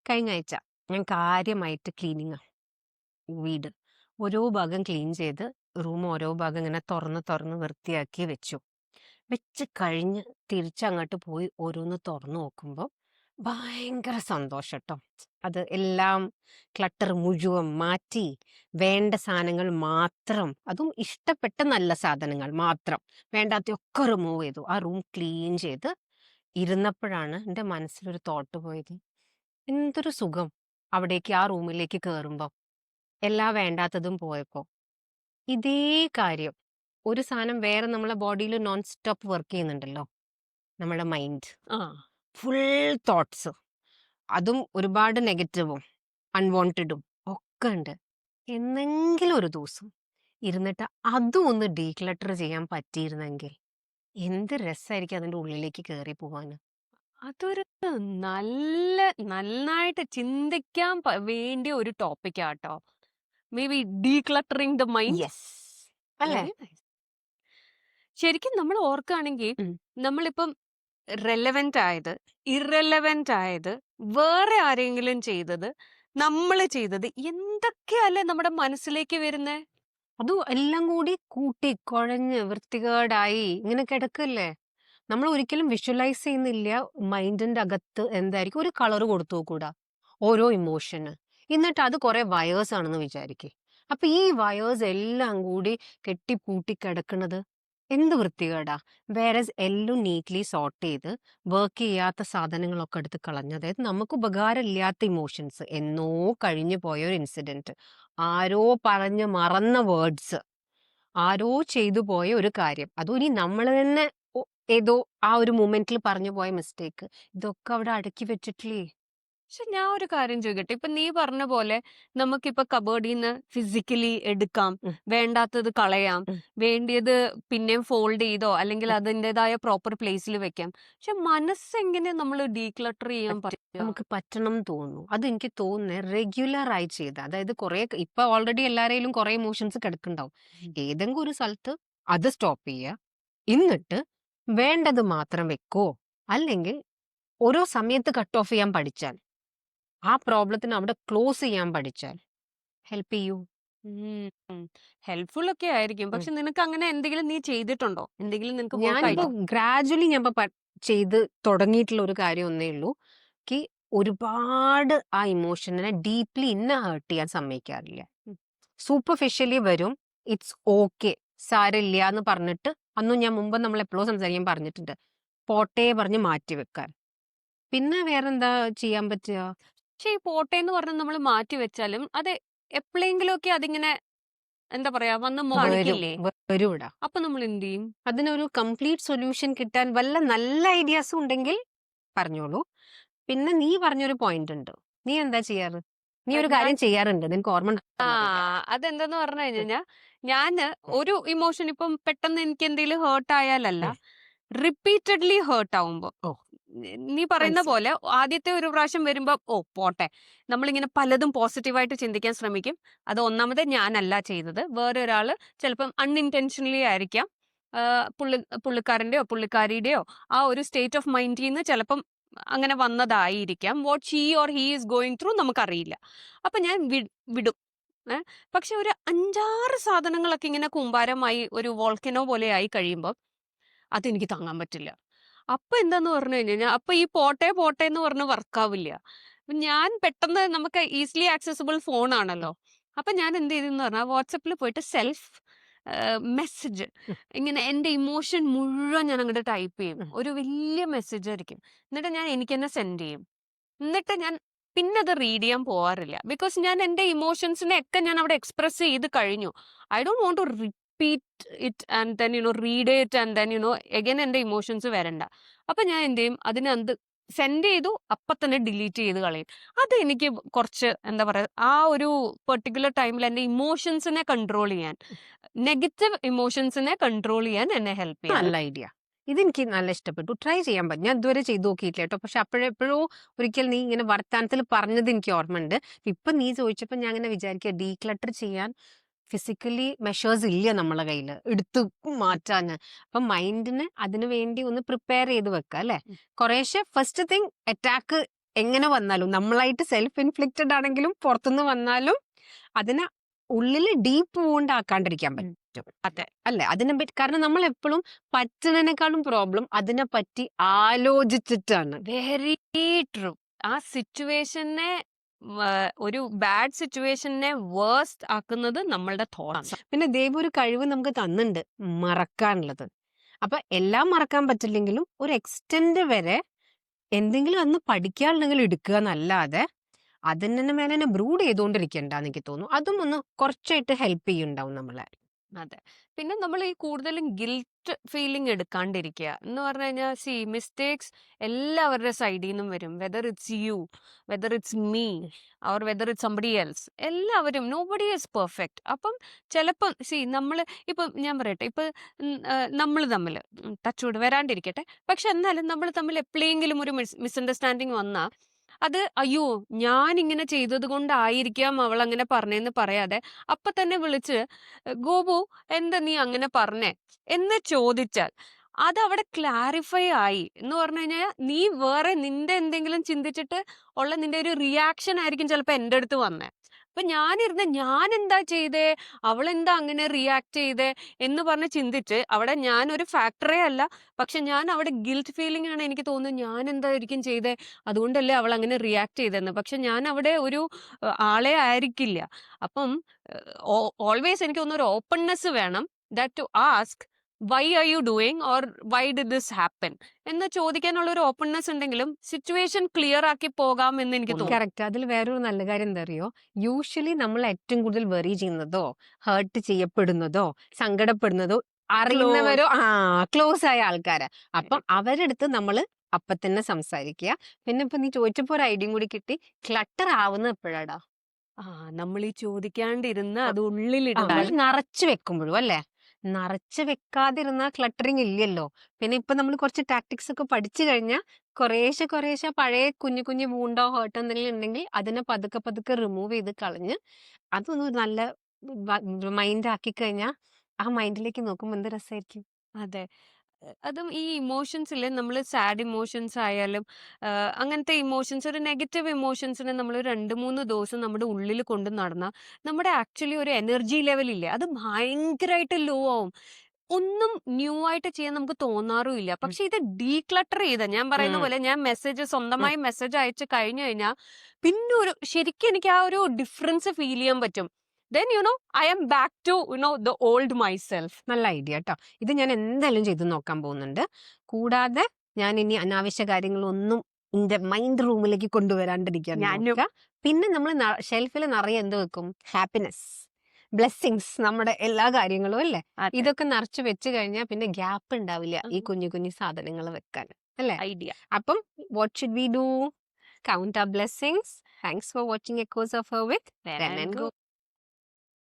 കഴിഞ്ഞ ആഴ്ച ഞാൻ കാര്യമായിട്ട് ക്ലീനിങ് വീട് ഓരോ ഭാഗം ക്ലീൻ ചെയ്ത് റൂം ഓരോ ഭാഗം ഇങ്ങനെ തുറന്ന് തുറന്ന് വൃത്തിയാക്കി വെച്ച് കഴിഞ്ഞ് തിരിച്ചങ്ങോട്ട് പോയി ഓരോന്ന് തുറന്നു നോക്കുമ്പോൾ ഭയങ്കര സന്തോഷം കേട്ടോ. അത് എല്ലാം ക്ലട്ടർ മുഴുവൻ മാറ്റി വേണ്ട സാധനങ്ങൾ മാത്രം, അതും ഇഷ്ടപ്പെട്ട നല്ല സാധനങ്ങൾ മാത്രം, വേണ്ടാത്തൊക്കെ റിമൂവ് ചെയ്തു. ആ റൂം ക്ലീൻ ചെയ്ത് ഇരുന്നപ്പോഴാണ് എൻ്റെ മനസ്സിലൊരു തോട്ട് പോയത്. എന്തൊരു സുഖം അവിടേക്ക് ആ റൂമിലേക്ക് കയറുമ്പോൾ എല്ലാ വേണ്ടാത്തതും പോയപ്പോ. ഇതേ കാര്യം ഒരു സാധനം വേറെ നമ്മളെ ബോഡിയിൽ നോൺ സ്റ്റോപ്പ് വർക്ക് ചെയ്യുന്നുണ്ടല്ലോ, നമ്മുടെ മൈൻഡ്. ഫുൾ തോട്ട്സ്, അതും ഒരുപാട് നെഗറ്റീവും അൺവാണ്ടഡും ഒക്കെ ഉണ്ട്. എന്നെങ്കിലും ഒരു ദിവസം ഇരുന്നിട്ട് അതും ഒന്ന് ഡീക്ലട്ടർ ചെയ്യാൻ പറ്റിയിരുന്നെങ്കിൽ എന്ത് രസമായിരിക്കും അതിൻ്റെ ഉള്ളിലേക്ക് കയറി പോവാന്. അതൊരു നന്നായിട്ട് ചിന്തിക്കാൻ വേണ്ടിയ ഒരു ടോപ്പിക്കാട്ടോ. Maybe decluttering the mind. Yes അല്ലേ? Very nice. ശരിക്കും നമ്മൾ ഓർക്കുകയാണെങ്കിൽ ഉം. നമ്മളിപ്പം റെലവെന്റ് ആയത്, ഇറലെവെന്റ് ആയത്, വേറെ ആരെങ്കിലും ചെയ്തത്, നമ്മൾ ചെയ്തത്, എന്തൊക്കെയല്ലേ നമ്മുടെ മനസ്സിലേക്ക് വരുന്നേ. അതും എല്ലാം കൂടി കൂട്ടി കുഴഞ്ഞ് വൃത്തികേടായി ഇങ്ങനെ കിടക്കല്ലേ. നമ്മൾ ഒരിക്കലും വിഷ്വലൈസ് ചെയ്യുന്നില്ല മൈൻഡിന്റെ അകത്ത് എന്തായിരിക്കും. ഒരു കളർ കൊടുത്തു നോക്കൂടാ ഓരോ ഇമോഷന്, എന്നിട്ട് അത് കുറെ വയേഴ്സ് ആണെന്ന് വിചാരിക്കേ. അപ്പൊ ഈ വയേഴ്സ് എല്ലാം കൂടി കെട്ടിപ്പൂട്ടി കിടക്കുന്നത് എന്ത് വൃത്തികേടാ. വേറെ എല്ലാം നീറ്റ്ലി സോർട്ട് ചെയ്ത് വർക്ക് ചെയ്യാത്ത സാധനങ്ങളൊക്കെ എടുത്ത് കളഞ്ഞ്, അതായത് നമുക്ക് ഉപകാരമില്ലാത്ത ഇമോഷൻസ്, എന്നോ കഴിഞ്ഞു പോയ ഒരു ഇൻസിഡന്റ്, ആരോ പറഞ്ഞ് മറന്ന വേർഡ്സ്, ആരോ ചെയ്തു പോയ ഒരു കാര്യം, അതും ഇനി നമ്മൾ തന്നെ ഏതോ ആ ഒരു മൊമെന്റിൽ പറഞ്ഞു പോയ മിസ്റ്റേക്ക്, ഇതൊക്കെ അവിടെ അടക്കി വെച്ചിട്ടില്ലേ. പക്ഷെ ഞാൻ ഒരു കാര്യം ചോദിക്കട്ടെ, ഇപ്പൊ നീ പറഞ്ഞ പോലെ നമുക്കിപ്പൊ കബേർഡിൽ നിന്ന് ഫിസിക്കലി എടുക്കാം, ഉം, വേണ്ടാത്തത് കളയാം, ഉം, വേണ്ടിയത് പിന്നെയും ഫോൾഡ് ചെയ്തോ അല്ലെങ്കിൽ ഉം. അതിൻ്റെതായ പ്രോപ്പർ പ്ലേസിൽ വെക്കാം. പക്ഷെ മനസ്സെങ്ങനെ നമ്മൾ ഡീക്ലട്ടർ ചെയ്യാൻ പറ്റുക? നമുക്ക് പറ്റണം എന്ന് തോന്നുന്നു. അത് എനിക്ക് തോന്നുന്നത് റെഗുലർ ആയി ചെയ്ത, അതായത് കുറെ ഇപ്പൊ ഓൾറെഡി എല്ലാവരെയും കുറെ ഇമോഷൻസ് കിടക്കുന്നുണ്ടാവും. ഏതെങ്കിലും ഒരു സ്ഥലത്ത് അത് സ്റ്റോപ്പ് ചെയ്യുക, എന്നിട്ട് വേണ്ടത് മാത്രം വെക്കോ, അല്ലെങ്കിൽ ഓരോ സമയത്ത് കട്ട് ഓഫ് ചെയ്യാൻ പഠിച്ചാൽ, ആ പ്രോബ്ലത്തിന് അവിടെ ക്ലോസ് ചെയ്യാൻ പഠിച്ചാൽ ഹെൽപ്പ് ചെയ്യൂ. ഹെൽപ്ഫുൾ ഒക്കെ ആയിരിക്കും. ഉം. പക്ഷെ നിനക്ക് അങ്ങനെ എന്തെങ്കിലും നീ ചെയ്തിട്ടുണ്ടോ? എന്തെങ്കിലും നിനക്ക് വർക്ക് ഞാനിപ്പോ ആയിട്ടോ? ഗ്രാജുവലി ഞാൻ ചെയ്ത് തുടങ്ങിയിട്ടുള്ള ഒരു കാര്യം ഒന്നേ ഉള്ളൂ, കി ഒരുപാട് ആ ഇമോഷനെ ഡീപ്ലി ഇന്നെ ഹേർട്ട് ചെയ്യാൻ സമ്മതിക്കാറില്ല. സൂപ്പർഫിഷ്യലി വരും, ഇറ്റ്സ് ഓക്കെ, സാരില്ല എന്ന് പറഞ്ഞിട്ട്, അന്നും ഞാൻ മുമ്പ് നമ്മൾ എപ്പോഴും സംസാരിക്കാൻ പറഞ്ഞിട്ടുണ്ട്, പോട്ടെ പറഞ്ഞ് മാറ്റി വെക്കാൻ. പിന്നെ വേറെന്താ ചെയ്യാൻ പറ്റുക? പക്ഷെ ഈ പോട്ടെ എന്ന് പറഞ്ഞ് നമ്മൾ മാറ്റി വെച്ചാലും അത് എപ്പോഴെങ്കിലും ഒക്കെ അതിങ്ങനെ എന്താ പറയാ വന്ന് വരും, കാണിക്കില്ലേ? വരും ഇടാ. അപ്പൊ നമ്മൾ എന്ത് ചെയ്യും? അതിനൊരു കംപ്ലീറ്റ് സൊല്യൂഷൻ കിട്ടാൻ വല്ല നല്ല ഐഡിയാസും ഉണ്ടെങ്കിൽ പറഞ്ഞോളൂ. പിന്നെ നീ പറഞ്ഞൊരു പോയിന്റ് ഉണ്ട്, നീ എന്താ ചെയ്യാറ്? നീ ഒരു ഞാൻ കാര്യം ചെയ്യാറുണ്ട്, നിനക്ക് ഓർമ്മ ആ ഉണ്ടോന്ന് അറിയില്ല. അതെന്തെന്ന് പറഞ്ഞു ഉം, കഴിഞ്ഞാൽ ഞാന് ഉം, ഒരു ഇമോഷൻ ഇപ്പം പെട്ടെന്ന് എനിക്ക് എന്തെങ്കിലും ഹേർട്ട് ആയാലല്ല, ഉം. റിപ്പീറ്റഡ്ലി ഹേർട്ട് ആവുമ്പോ ഓ, നീ പറയുന്ന മനസ്സിലായി. പോലെ ആദ്യത്തെ ഒരു പ്രാവശ്യം വരുമ്പോ ഓ പോട്ടെ, നമ്മളിങ്ങനെ പലതും പോസിറ്റീവായിട്ട് ചിന്തിക്കാൻ ശ്രമിക്കും. അത് ഒന്നാമത് ഞാനല്ല ചെയ്തത്, വേറെ ഒരാള് ചിലപ്പം അൺഇൻറ്റൻഷനലി ആയിരിക്കാം. ആ, പുള്ളിക്കാരന്റെയോ പുള്ളിക്കാരിയുടെയോ ആ ഒരു സ്റ്റേറ്റ് ഓഫ് മൈൻഡിൽ നിന്ന് ചിലപ്പം അങ്ങനെ വന്നതായിരിക്കാം. What she or he is going through നമുക്കറിയില്ല. അപ്പൊ ഞാൻ വിടും. പക്ഷെ ഒരു 5-6 സാധനങ്ങളൊക്കെ ഇങ്ങനെ കൂമ്പാരമായി ഒരു വോൾക്കനോ പോലെ ആയി കഴിയുമ്പോൾ അതെനിക്ക് താങ്ങാൻ പറ്റില്ല. അപ്പൊ എന്താന്ന് പറഞ്ഞു കഴിഞ്ഞാൽ അപ്പൊ ഈ പോട്ടെ പോട്ടെ എന്ന് പറഞ്ഞ് വർക്കാവില്ല. ഞാൻ പെട്ടെന്ന് നമുക്ക് ഈസിലി ആക്സസിബിൾ ഫോൺ ആണല്ലോ. അപ്പൊ ഞാൻ എന്ത് ചെയ്തെന്ന് പറഞ്ഞാൽ വാട്സപ്പിൽ പോയിട്ട് സെൽഫ് മെസ്സേജ്, ഉം, ഇങ്ങനെ എൻ്റെ ഇമോഷൻ മുഴുവൻ ഞാൻ അങ്ങോട്ട് ടൈപ്പ് ചെയ്യും. ഉം. ഒരു വലിയ മെസ്സേജ് ആയിരിക്കും. എന്നിട്ട് ഞാൻ എനിക്ക് തന്നെ സെൻഡ് ചെയ്യും. എന്നിട്ട് ഞാൻ പിന്നെ അത് റീഡ് ചെയ്യാൻ പോവാറില്ല. ബിക്കോസ് ഞാൻ എൻ്റെ ഇമോഷൻസിനെ ഒക്കെ ഞാൻ അവിടെ എക്സ്പ്രസ് ചെയ്ത് കഴിഞ്ഞു. I don't want to repeat it and then read it and then again എൻ്റെ ഇമോഷൻസ് വരണ്ട. അപ്പൊ ഞാൻ എന്ത് ചെയ്യും, അതിനകത്ത് സെൻഡ് ചെയ്തു അപ്പൊ തന്നെ ഡിലീറ്റ് ചെയ്ത് കളയും. അത് എനിക്ക് കുറച്ച് എന്താ പറയാ, ആ ഒരു പെർട്ടിക്കുലർ ടൈമിൽ എൻ്റെ ഇമോഷൻസിനെ കൺട്രോൾ ചെയ്യാൻ, നെഗറ്റീവ് ഇമോഷൻസിനെ കൺട്രോൾ ചെയ്യാൻ എന്നെ ഹെൽപ്പ് നല്ല ചെയ്യാറുണ്ട്. ഐഡിയ. ഇതെനിക്ക് നല്ല ഇഷ്ടപ്പെട്ടു, ട്രൈ ചെയ്യാൻ പറ്റും. ഞാൻ ഇതുവരെ ചെയ്തു നോക്കിയിട്ടില്ല കേട്ടോ. പക്ഷെ അപ്പോഴെപ്പോഴോ ഒരിക്കൽ നീ ഇങ്ങനെ വർത്താനത്തിൽ പറഞ്ഞത് എനിക്ക് ഓർമ്മയുണ്ട്. ഇപ്പൊ നീ ചോദിച്ചപ്പോൾ ഞാൻ ഇങ്ങനെ വിചാരിക്കുക, ഡീക്ലട്ടർ ചെയ്യാൻ ഫിസിക്കലി മെഷേഴ്സ് ഇല്ല നമ്മളെ കയ്യിൽ എടുത്ത് മാറ്റാന്. അപ്പൊ മൈൻഡിന് അതിനു വേണ്ടി ഒന്ന് പ്രിപ്പയർ ചെയ്ത് വെക്കുക അല്ലെ. കുറേശ്ശെ ഫസ്റ്റ് തിങ് അറ്റാക്ക് എങ്ങനെ വന്നാലും നമ്മളായിട്ട് സെൽഫ് ഇൻഫ്ലിക്റ്റഡ് ആണെങ്കിലും പുറത്തുനിന്ന് വന്നാലും അതിനെ ഉള്ളില് ഡീപ്പ് വൂണ്ട് ആക്കാണ്ടിരിക്കാൻ ഉം. പറ്റും. അതെ. അല്ലെ? അതിനെ പറ്റി കാരണം നമ്മൾ എപ്പോഴും പറ്റുന്നതിനേക്കാളും പ്രോബ്ലം അതിനെ പറ്റി ആലോചിച്ചിട്ടാണ്. Very true. ആ സിറ്റുവേഷനെ ഒരു ബാഡ് സിറ്റുവേഷനെ വേഴ്സ്റ്റ് ആക്കുന്നത് നമ്മളുടെ തോട്ട്സ്. പിന്നെ ദൈവം ഒരു കഴിവ് നമുക്ക് തന്നിട്ടുണ്ട് മറക്കാനുള്ളത്. അപ്പൊ എല്ലാം മറക്കാൻ പറ്റില്ലെങ്കിലും ഒരു എക്സ്റ്റെന്റ് വരെ എന്തെങ്കിലും അന്ന് പഠിക്കാനുണ്ടെങ്കിൽ എടുക്കുക എന്നല്ലാതെ അതിനെ മേലെ ബ്രൂഡ് ചെയ്തുകൊണ്ടിരിക്കണ്ടെന്ന് എനിക്ക് തോന്നുന്നു. അതും ഒന്ന് കുറച്ചായിട്ട് ഹെൽപ്പ് ചെയ്യുന്നുണ്ടാവും നമ്മളെ. അതെ. പിന്നെ നമ്മൾ ഈ കൂടുതലും ഗിൽറ്റ് ഫീലിംഗ് എടുക്കാണ്ടിരിക്കുക എന്ന് പറഞ്ഞു കഴിഞ്ഞാൽ മിസ്റ്റേക്സ് എല്ലാവരുടെ സൈഡിൽ നിന്നും വരും. Whether it's you, whether it's me, or whether it's somebody else, എല്ലാവരും നോബഡി ഈസ് പെർഫെക്റ്റ്. അപ്പം ചിലപ്പം നമ്മൾ ഇപ്പം ഞാൻ പറയട്ടെ, ഇപ്പം നമ്മൾ തമ്മിൽ ടച്ച് വരാണ്ടിരിക്കട്ടെ, പക്ഷെ എന്നാലും നമ്മൾ തമ്മിൽ എപ്പോഴെങ്കിലും ഒരു മിസ്അണ്ടർസ്റ്റാൻഡിങ് വന്നാൽ അത് അയ്യോ ഞാൻ ഇങ്ങനെ ചെയ്തത് കൊണ്ടായിരിക്കാം അവൾ അങ്ങനെ പറഞ്ഞെന്ന് പറയാതെ അപ്പൊ തന്നെ വിളിച്ച് ഗോപു എന്താ നീ അങ്ങനെ പറഞ്ഞേ എന്ന് ചോദിച്ചാൽ അത് അവിടെ ക്ലാരിഫൈ ആയി എന്ന് പറഞ്ഞു കഴിഞ്ഞാൽ നീ വേറെ നിന്റെ എന്തെങ്കിലും ചിന്തിച്ചിട്ട് ഉള്ള നിന്റെ ഒരു റിയാക്ഷൻ ആയിരിക്കും ചിലപ്പോൾ എൻ്റെ അടുത്ത് വന്നേ. അപ്പൊ ഞാൻ എന്താ ചെയ്തേ, അവളെന്താ അങ്ങനെ റിയാക്ട് ചെയ്തേ എന്ന് പറഞ്ഞ് ചിന്തിച്ച് അവിടെ ഞാൻ ഒരു ഫാക്ടറേ അല്ല, പക്ഷെ ഞാൻ അവിടെ ഗിൽറ്റ് ഫീലിംഗ് ആണ് എനിക്ക് തോന്നുന്നത്. ഞാൻ എന്തായിരിക്കും ചെയ്തേ, അതുകൊണ്ടല്ലേ അവൾ അങ്ങനെ റിയാക്ട് ചെയ്തെന്ന്. പക്ഷെ ഞാൻ അവിടെ ഒരു ആളെ ആയിരിക്കില്ല. അപ്പം ഓൾവേസ് എനിക്ക് തോന്നുന്നു ഒരു ഓപ്പൺനെസ് വേണം, that to ask why are you doing or why did this happen എന്ന് ചോദിക്കാനുള്ള ഒരു ഓപ്പൺനെസ് ഉണ്ടെങ്കിലും സിറ്റുവേഷൻ ക്ലിയർ ആക്കി പോകാം എന്ന് എനിക്ക് തോന്നുന്നു. കറക്റ്റ്. അതിൽ വേറൊരു നല്ല കാര്യം എന്താ അറിയോ, യൂഷ്വലി നമ്മൾ ഏറ്റവും കൂടുതൽ വെറി ചെയ്യുന്നതോ ഹേർട്ട് ചെയ്യപ്പെടുന്നതോ സങ്കടപ്പെടുന്നതോ അറിയുന്നവരോ ക്ലോസ് ആയ ആൾക്കാരാ. അപ്പം അവരെടുത്ത് നമ്മള് അപ്പൊ തന്നെ സംസാരിക്കുക. പിന്നെ ഇപ്പൊ നീ ചോദിച്ചപ്പോ ഒരു ഐഡിയയും കൂടി കിട്ടി. ക്ലട്ടർ ആവുന്ന എപ്പോഴാടാ? നമ്മൾ ഈ ചോദിക്കാണ്ടിരുന്ന് അത് ഉള്ളിലിട്ടാൽ നിറച്ചു വെക്കുമ്പോഴും അല്ലേ? നിറച്ച് വെക്കാതിരുന്ന ക്ലട്ടറിങ് ഇല്ലല്ലോ. പിന്നെ ഇപ്പൊ നമ്മൾ കുറച്ച് ടാക്ടിക്സ് ഒക്കെ പഠിച്ചു കഴിഞ്ഞാൽ കുറേശ്ശെ പഴയ കുഞ്ഞു കുഞ്ഞു വൂണ്ടോ ഹേർട്ടോ എന്തെങ്കിലും ഉണ്ടെങ്കിൽ അതിനെ പതുക്കെ പതുക്കെ റിമൂവ് ചെയ്ത് കളഞ്ഞ് അതൊന്ന് നല്ല മൈൻഡ് ആക്കി കഴിഞ്ഞാൽ ആ മൈൻഡിലേക്ക് നോക്കുമ്പോൾ എന്ത് രസമായിരിക്കും. അതെ. അതും ഈ ഇമോഷൻസില് നമ്മൾ സാഡ് ഇമോഷൻസ് ആയാലും അങ്ങനത്തെ ഇമോഷൻസ്, ഒരു നെഗറ്റീവ് ഇമോഷൻസിനെ നമ്മൾ 2-3 ദിവസം നമ്മുടെ ഉള്ളിൽ കൊണ്ട് നടന്നാൽ നമ്മുടെ ആക്ച്വലി ഒരു എനർജി ലെവൽ ഇല്ലേ അത് ഭയങ്കരമായിട്ട് ലോ ആവും. ഒന്നും ന്യൂ ആയിട്ട് ചെയ്യാൻ നമുക്ക് തോന്നാറുമില്ല. പക്ഷെ ഇത് ഡീക്ലട്ടർ ചെയ്ത ഞാൻ പറയുന്ന പോലെ ഞാൻ സ്വന്തമായി മെസ്സേജ് അയച്ചു കഴിഞ്ഞു കഴിഞ്ഞാൽ പിന്നെ ശരിക്കും എനിക്ക് ആ ഒരു ഡിഫറൻസ് ഫീൽ ചെയ്യാൻ പറ്റും. Then I am back to the old myself. നല്ല ഐഡിയ കേട്ടോ. ഇത് ഞാൻ എന്തായാലും ചെയ്ത് നോക്കാൻ പോകുന്നുണ്ട്. കൂടാതെ ഞാൻ ഇനി അനാവശ്യ കാര്യങ്ങളൊന്നും എന്റെ മൈൻഡ് റൂമിലേക്ക് കൊണ്ടുവരാണ്ടിരിക്കാൻ നോക്കുക. പിന്നെ നമ്മൾ ഷെൽഫിൽ നിറയെ എന്ത് വെക്കും? ഹാപ്പിനെസ്, ബ്ലെസ്സിങ്സ്, നമ്മുടെ എല്ലാ കാര്യങ്ങളും അല്ലേ, ഇതൊക്കെ നിറച്ച് വെച്ച് കഴിഞ്ഞാൽ പിന്നെ ഗ്യാപ്പ് ഉണ്ടാവില്ല ഈ കുഞ്ഞു കുഞ്ഞു സാധനങ്ങൾ വെക്കാൻ അല്ലേ? ഐഡിയ. അപ്പം what should we do? Count our blessings. Thanks for watching Echoes of Her with Ren and Go.